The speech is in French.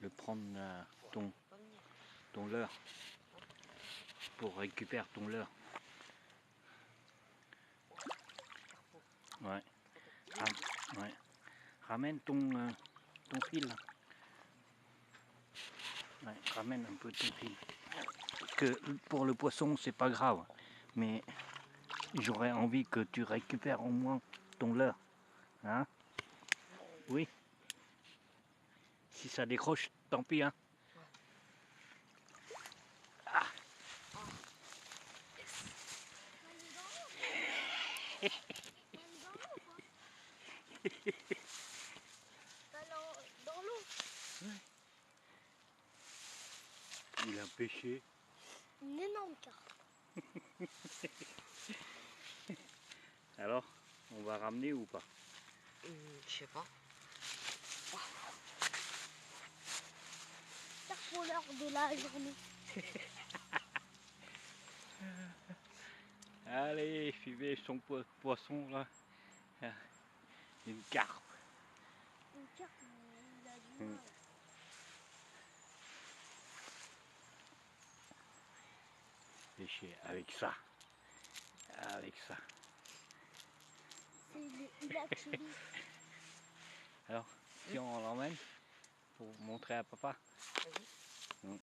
Le prendre ton ton leurre. Pour récupérer ton leurre. Ouais. Ouais. Ramène ton fil. Ouais, ramène un peu ton fil. Parce que pour le poisson, c'est pas grave. Mais j'aurais envie que tu récupères au moins ton leurre. Hein? Oui. Si ça décroche, tant pis. Hein? Ah. Dans l'eau. Ouais. Il a pêché. Une énorme carpe. Alors, on va ramener ou pas? Je sais pas. Carpe pour l'heure de la journée. Allez, suivez son poisson là. Une carpe. Une carpe, mais il a du mal. Pêcher avec ça. Avec ça. Il a tué. Alors, si on l'emmène pour montrer à papa. Vas-y.